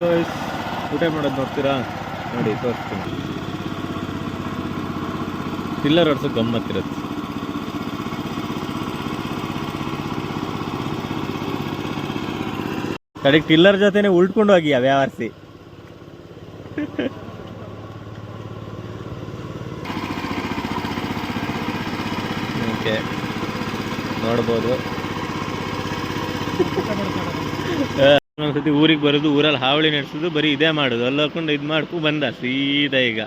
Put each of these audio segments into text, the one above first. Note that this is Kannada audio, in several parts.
ಊಟ ಮಾಡೋದು ನೋಡ್ತೀರಾ ನೋಡಿ, ತೋರಿಸ್ತೀನಿ. ಟಿಲ್ಲರ್ ಹೊಡ್ಸೋ ಗಮ್ಮತ್ತಿರುತ್ತೆ. ಕಡೆಗೆ ಟಿಲ್ಲರ್ ಜೊತೆನೆ ಉಳ್ಕೊಂಡು ಹೋಗಿ ವ್ಯಾವರಿಸಿ. ಓಕೆ, ನೋಡ್ಬೋದು. ಒಂದ್ಸತಿ ಊರಿಗೆ ಬರೋದು, ಊರಲ್ಲಿ ಹಾವಳಿ ನಡೆಸೋದು, ಬರೀ ಇದೇ ಮಾಡೋದು. ಅಲ್ಲಿ ಹಾಕೊಂಡು ಇದು ಮಾಡ್ಕೊ ಬಂದ ಸೀದಾ ಈಗ.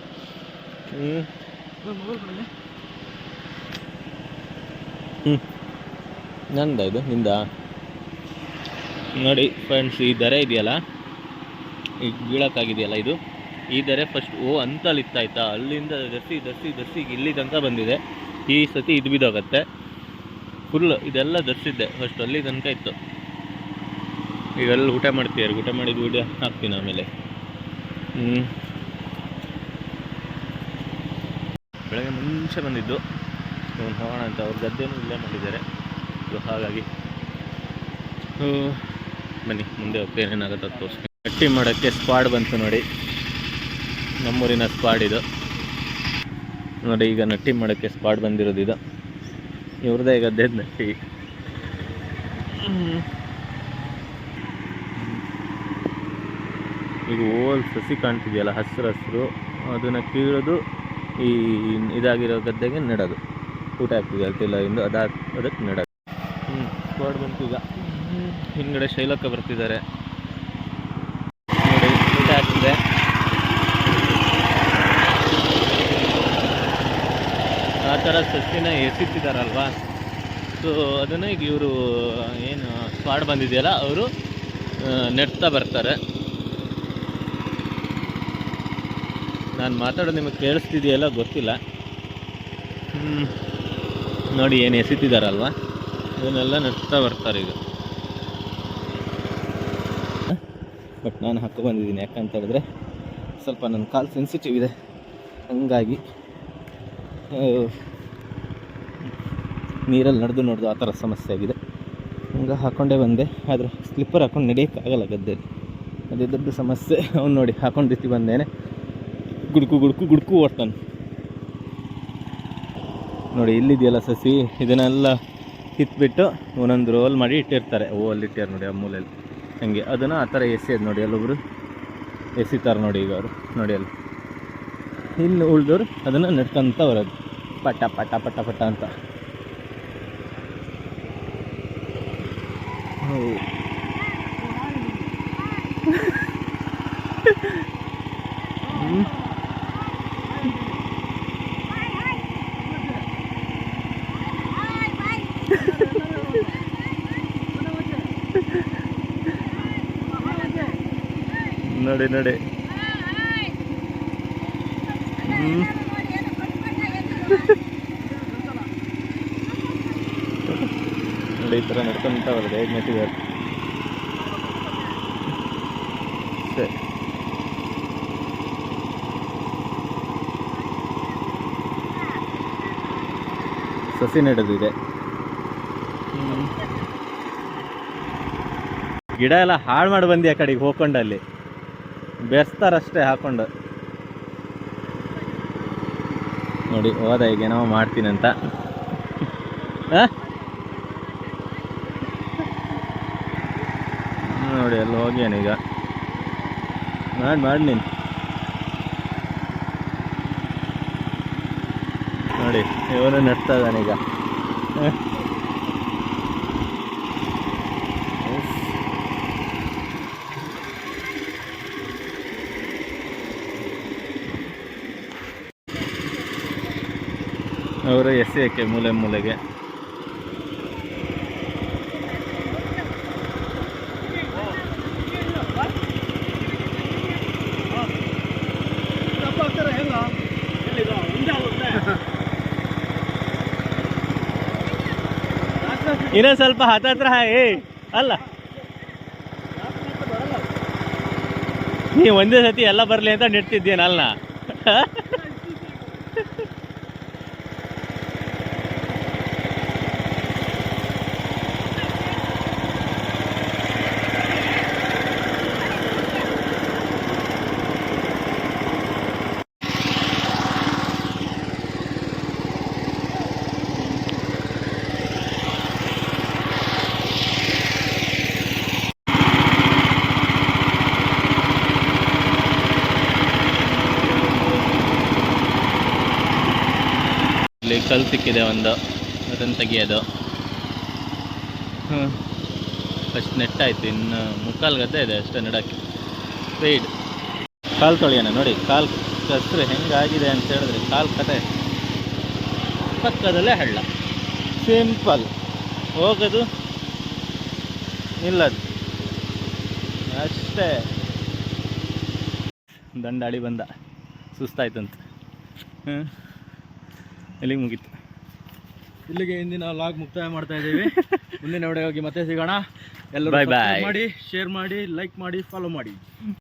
ನಂದ ಇದು ನಿಂದ ನೋಡಿ ಫ್ರೆಂಡ್ಸ್. ಈ ದರೆ ಇದೆಯಲ್ಲ, ಈಗ ಬೀಳಕ್ಕಾಗಿದೆಯಲ್ಲ, ಇದು ಈ ದರೆ ಫಸ್ಟ್ ಅಂತಲ್ಲಿತ್ತಾಯ್ತಾ, ಅಲ್ಲಿಂದ ದರ್ಸಿ ಇಲ್ಲಿ ತನಕ ಬಂದಿದೆ. ಈ ಸತಿ ಇದು ಬಿದ್ದೋಗತ್ತೆ ಫುಲ್. ಇದೆಲ್ಲ ದರ್ಸಿದ್ದೆ ಫಸ್ಟ್, ಅಲ್ಲಿ ತನಕ ಇತ್ತು. ಈಗೆಲ್ಲ ಊಟ ಮಾಡ್ತೀಯಾರು, ಊಟ ಮಾಡಿದ ವಿಡಿಯೋ ಹಾಕ್ತೀನಿ ಆಮೇಲೆ. ಬೆಳಗ್ಗೆ ಮುಂಚೆ ಬಂದಿದ್ದು ಹೋಗೋಣ ಅಂತ. ಅವ್ರ ಗದ್ದೆನೂ ಇಲ್ಲೇ ಮಾಡಿದ್ದಾರೆ, ಹಾಗಾಗಿ ಬನ್ನಿ ಮುಂದೆ ಹೋಗ್ತಾ ಏನೇನಾಗುತ್ತೆ ಅದು ತೋರಿಸ್ತೀನಿ. ನಟ್ಟಿ ಮಾಡೋಕ್ಕೆ ಸ್ಕ್ವಾಡ್ ಬಂತು ನೋಡಿ, ನಮ್ಮೂರಿನ ಸ್ಕ್ವಾಡ್ ಇದು ನೋಡಿ. ಈಗ ನಟ್ಟಿ ಮಾಡೋಕ್ಕೆ ಸ್ಕ್ವಾಡ್ ಬಂದಿರೋದು ಇದು, ಇವ್ರದ್ದೇ ಗದ್ದೆ ನಟ್ಟಿ. ಈಗ ಓಲ್ ಸಸಿ ಕಾಣ್ತಿದೆಯಲ್ಲ, ಹಸಿರು, ಅದನ್ನು ಕೀಳೋದು ಈ ಇದಾಗಿರೋ ಗದ್ದೆಗೆ ನೆಡೋದು. ಊಟ ಆಗ್ತಿದೆ ಅಲ್ತಿಲ್ಲ ಎಂದು ಅದಕ್ಕೆ ನೆಡೋದು. ಸ್ಕ್ವಾಡ್ ಬಂತು ಈಗ. ಹಿಂದ್ಗಡೆ ಶೈಲಕ್ಕ ಬರ್ತಿದ್ದಾರೆ ನೋಡಿ, ಊಟ ಆಗ್ತಿದೆ. ಆ ಥರ ಸಸಿನ ಎಸಿತಿದ್ದಾರಲ್ವಾ, ಸೊ ಅದನ್ನು ಈಗ ಇವರು ಏನು ಸ್ಕ್ವಾಡ್ ಬಂದಿದೆಯಲ್ಲ, ಅವರು ನೆಡ್ತಾ ಬರ್ತಾರೆ. ನಾನು ಮಾತಾಡೋದು ನಿಮಗೆ ಕೇಳಿಸ್ತಿದೆಯಲ್ಲ ಗೊತ್ತಿಲ್ಲ. ನೋಡಿ ಏನು ಎಸಿತಿದ್ದಾರಲ್ವ, ಇದನ್ನೆಲ್ಲ ನೆಡ್ತಾ ಬರ್ತಾರೆ ಈಗ. ಬಟ್ ನಾನು ಬಂದಿದ್ದೀನಿ, ಯಾಕಂತ ಹೇಳಿದ್ರೆ ಸ್ವಲ್ಪ ನನ್ನ ಕಾಲು ಸೆನ್ಸಿಟಿವ್ ಇದೆ, ಹಂಗಾಗಿ ನೀರಲ್ಲಿ ನಡೆದು ಆ ಥರ ಸಮಸ್ಯೆ ಆಗಿದೆ. ಹಂಗೆ ಹಾಕ್ಕೊಂಡೇ ಬಂದೆ, ಆದರೆ ಸ್ಲಿಪ್ಪರ್ ಹಾಕ್ಕೊಂಡು ನಡೆಯೋಕ್ಕಾಗಲ್ಲ ಗದ್ದೆಯಲ್ಲಿ, ಅದೇ ದೊಡ್ಡ ಸಮಸ್ಯೆ. ಅವ್ನು ನೋಡಿ ಹಾಕೊಂಡು ರೀತಿ ಬಂದೇನೆ, ಗುಡ್ಕು ಓಡ್ತಾನೆ ನೋಡಿ. ಇಲ್ಲಿದೆಯಲ್ಲ ಸಸಿ, ಇದನ್ನೆಲ್ಲ ಕಿತ್ಬಿಟ್ಟು ಒಂದೊಂದು ರೋಲ್ ಮಾಡಿ ಇಟ್ಟಿರ್ತಾರೆ. ಅಲ್ಲಿಟ್ಟಾರೆ ನೋಡಿ ಆ ಮೂಲೆಯಲ್ಲಿ, ಹಂಗೆ ಅದನ್ನು ಆ ಥರ ಎಸೆಯೋದು ನೋಡಿ. ಅಲ್ಲೊಬ್ರು ಎಸಿತಾರೆ ನೋಡಿ, ಈಗ ಅವರು ನೋಡಿ ಅಲ್ಲಿ. ಇಲ್ಲಿ ಉಳಿದವರು ಅದನ್ನು ನೆಟ್ಕೊಂತ ಬರೋದು, ಪಟ ಪಟ ಪಟ ಪಟ ಅಂತ. ನೋಡಿ ನೋಡಿ ನೋಡಿ, ಈ ಥರ ನಡ್ಕೊಂತ ಬರೋದು. ಹೇಗೆ ನೆಟ್ಟಿದ್ದಾರೆ ಸರಿ. ಸಸಿ ನೆಡೋದಿದೆ. ಗಿಡ ಎಲ್ಲ ಹಾಳು ಮಾಡಿ ಬಂದು ಆ ಕಡೆಗೆ ಹೋಗ್ಕೊಂಡು ಅಲ್ಲಿ ಬೆರೆಸ್ತಾರಷ್ಟೇ ಹಾಕೊಂಡು ನೋಡಿ. ಹೋದ ಈಗ ಏನೋ ಮಾಡ್ತೀನಿ ಅಂತ. ನೋಡಿ ಅಲ್ಲಿ ಹೋಗ್ಯಾನೀಗ, ಮಾಡಿ ನೀನು ನೋಡಿ. ಇವನು ನೆಡ್ತಾ ಇದ್ದಾನೀಗ. ಅವರು ಎಸೆಯೋಕ್ಕೆ ಮೂಲೆಗೆ. ಇನ್ನೊಂದು ಸ್ವಲ್ಪ ಹತ್ರ ಅಲ್ಲ, ನೀ ಒಂದೇ ಸತಿ ಎಲ್ಲ ಬರಲಿ ಅಂತ ನೆಡ್ತಿದ್ದೇನಲ್ಲ. ಕಲ್ಲು ಸಿಕ್ಕಿದೆ ಒಂದು, ಅದನ್ನು ತೆಗಿಯೋದು. ಫಸ್ಟ್ ನೆಟ್ ಆಯಿತು, ಇನ್ನು ಮುಕ್ಕಾಲು ಗದ್ದೆ ಇದೆ ಅಷ್ಟೇ ನೆಡೋಕ್ಕೆ. ಸ್ಪೀಡ್ ಕಾಲು ತೊಳೆಯೋಣ ನೋಡಿ, ಕಾಲು ಕಸರು ಹೆಂಗಾಗಿದೆ ಅಂತ ಹೇಳಿದ್ರೆ ಕಾಲು ಕತೆ. ಪಕ್ಕದಲ್ಲೇ ಹಳ್ಳ, ಸಿಂಪಲ್, ಹೋಗೋದು ನಿಲ್ಲದು ಅಷ್ಟೇ. ದಂಡಾಡಿ ಬಂದ, ಸುಸ್ತಾಯ್ತಂತ. ಎಲ್ಲಿಗೆ ಮುಗೀತು? ಇಲ್ಲಿಗೆ ಇಂದಿನ ಲಾಗ್ ಮುಕ್ತಾಯ ಮಾಡ್ತಾ ಇದ್ದೀವಿ. ಮುಂದಿನ ವಿಡಿಯೋಗೆ ಮತ್ತೆ ಸಿಗೋಣ. ಎಲ್ಲರೂ ಬಾಯ್ ಬಾಯ್ ಮಾಡಿ, ಶೇರ್ ಮಾಡಿ, ಲೈಕ್ ಮಾಡಿ, ಫಾಲೋ ಮಾಡಿ.